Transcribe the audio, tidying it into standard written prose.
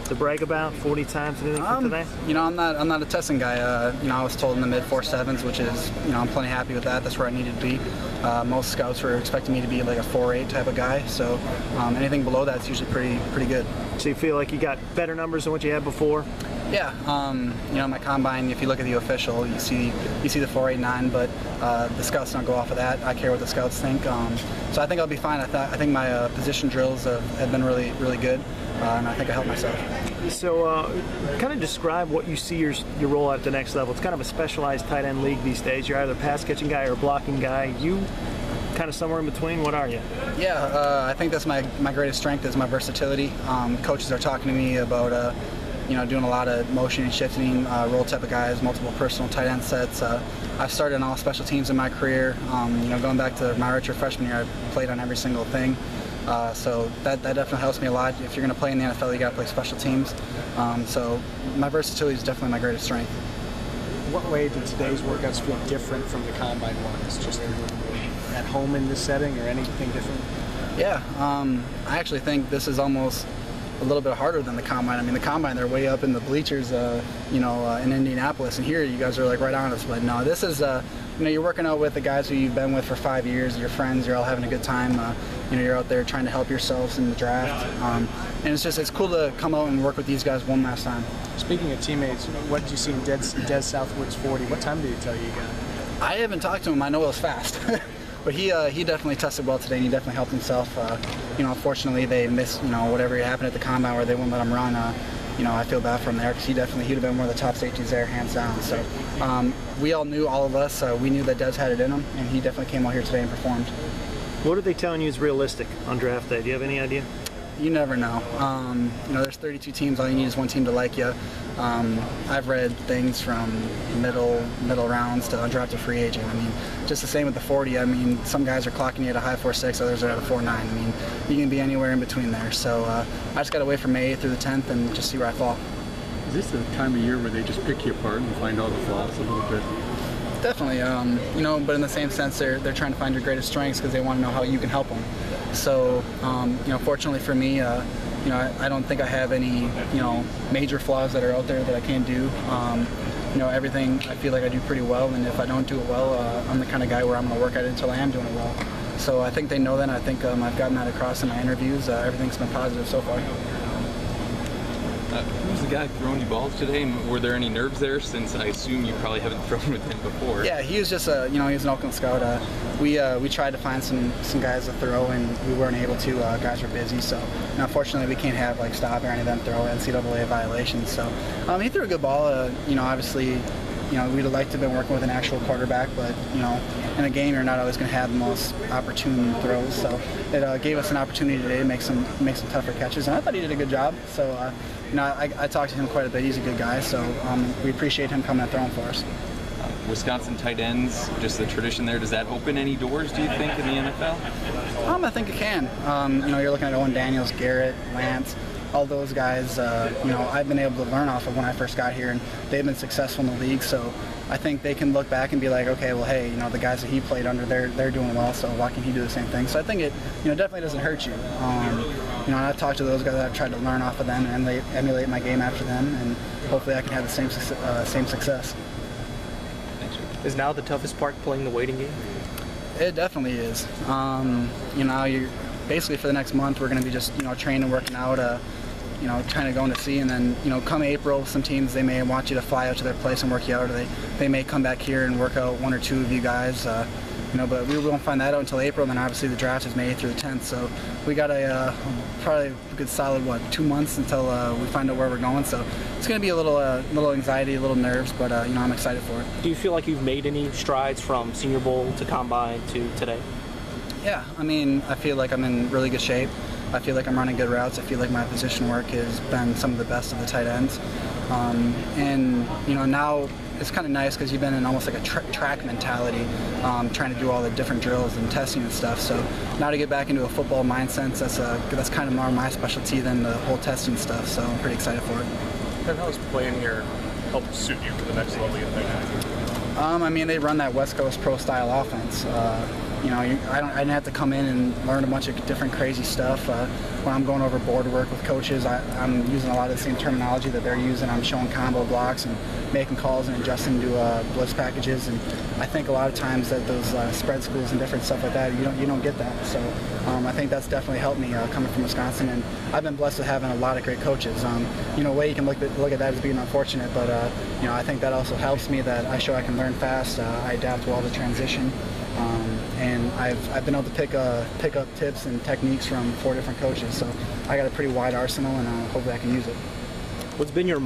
to brag about? 40 times, anything for today? You know, I'm not a testing guy. You know, I was told in the mid 4.7s, which is, you know, I'm plenty happy with that. That's where I needed to be. Most scouts were expecting me to be like a 4.8 type of guy, so anything below that's usually pretty good. So you feel like you got better numbers than what you had before? Yeah, you know, my combine, if you look at the official, you see the 4.89, but the scouts don't go off of that. I care what the scouts think. So I think I'll be fine. I think my position drills have been really good, and I think I helped myself. So kind of describe what you see your role at the next level. It's kind of a specialized tight end league these days. You're either a pass catching guy or a blocking guy. You kind of somewhere in between. What are you? Yeah, I think that's my greatest strength is my versatility. Coaches are talking to me about you know, doing a lot of motion and shifting, roll type of guys, multiple personal tight end sets. I've started on all special teams in my career. You know, going back to my redshirt freshman year, I played on every single thing. So that definitely helps me a lot. If you're going to play in the NFL, you got to play special teams. So my versatility is definitely my greatest strength. What way did today's workouts feel different from the combine ones? Just at home in this setting, or anything different? Yeah, I actually think this is almost a little bit harder than the combine. I mean, the combine, they're way up in the bleachers, you know, in Indianapolis, and here you guys are like right on us. But no, this is, you know, you're working out with the guys who you've been with for 5 years, your friends, you're all having a good time. You know, you're out there trying to help yourselves in the draft, and it's cool to come out and work with these guys one last time. Speaking of teammates, what did you see in Des Southwood's 40? What time did he tell you you got? I haven't talked to him. I know it was fast. But he definitely tested well today, and he definitely helped himself. You know, unfortunately, they missed, you know, whatever happened at the combine where they wouldn't let him run. You know, I feel bad for him there because he'd have been one of the top safeties there, hands down. So we all knew, all of us, we knew that Des had it in him, and he definitely came out here today and performed. What are they telling you is realistic on draft day? Do you have any idea? You never know. You know, there's 32 teams. All you need is one team to like you. I've read things from middle rounds to undrafted free agent. I mean, just the same with the 40. I mean, some guys are clocking you at a high 4.6, others are at a 4.9. I mean, you can be anywhere in between there. So I just got to wait from May through the 10th and just see where I fall. Is this the time of year where they just pick you apart and find all the flaws a little bit? Definitely, you know, but in the same sense, they're trying to find your greatest strengths because they want to know how you can help them. So, you know, fortunately for me, you know, I don't think I have any, you know, major flaws that are out there that I can't do. You know, everything I feel like I do pretty well, and if I don't do it well, I'm the kind of guy where I'm going to work at it until I am doing it well. So I think they know that, and I think I've gotten that across in my interviews. Everything's been positive so far. Who's the guy throwing you balls today? And were there any nerves there, since I assume you probably haven't thrown with him before? Yeah, he was just you know, he was an Oakland scout. We tried to find some guys to throw, and we weren't able to. Guys were busy, so unfortunately we can't have like Staub or any of them throw NCAA violations. So he threw a good ball. You know, obviously, you know, we'd have liked to have been working with an actual quarterback, but you know, in a game you're not always going to have the most opportune throws. So it gave us an opportunity today to make some tougher catches, and I thought he did a good job. So you know, I talked to him quite a bit. He's a good guy, so we appreciate him coming and throwing for us. Wisconsin tight ends, just the tradition there, does that open any doors, do you think, in the NFL? I think it can. You know, you're looking at Owen Daniels, Garrett, Lance, all those guys, you know, I've been able to learn off of when I first got here, and they've been successful in the league, so I think they can look back and be like, okay, well, hey, you know, the guys that he played under, they're doing well, so why can't he do the same thing? So I think it, you know, definitely doesn't hurt you. You know, and I've talked to those guys, I've tried to learn off of them and emulate my game after them, and hopefully I can have the same success. Is now the toughest part playing the waiting game? It definitely is. You know, you're basically for the next month we're going to be just, you know, training and working out, you know, trying to go in to see, and then, you know, come April, some teams, they may want you to fly out to their place and work you out, or they may come back here and work out one or two of you guys, you know, but we won't find that out until April, and then obviously the draft is May through the 10th, so we got probably a good solid, 2 months until we find out where we're going, so it's going to be a little anxiety, a little nerves, but, you know, I'm excited for it. Do you feel like you've made any strides from Senior Bowl to Combine to today? Yeah, I mean, I feel like I'm in really good shape. I feel like I'm running good routes. I feel like my position work has been some of the best of the tight ends. And, you know, now it's kind of nice because you've been in almost like a track mentality, trying to do all the different drills and testing and stuff. So now to get back into a football mindset, that's kind of more my specialty than the whole testing stuff. So I'm pretty excited for it. And how does playing here help suit you for the next level, you think? I mean, they run that West Coast pro style offense. you know, I didn't have to come in and learn a bunch of different crazy stuff. When I'm going over board work with coaches, I'm using a lot of the same terminology that they're using. I'm showing combo blocks and making calls and adjusting to blitz packages. And I think a lot of times that those spread schools and different stuff like that, you don't get that. So I think that's definitely helped me coming from Wisconsin. And I've been blessed with having a lot of great coaches. You know, a way you can look at that as being unfortunate, but you know, I think that also helps me that I show I can learn fast. I adapt well to transition. And I've been able to pick up tips and techniques from 4 different coaches, so I got a pretty wide arsenal, and hopefully I can use it. What's been your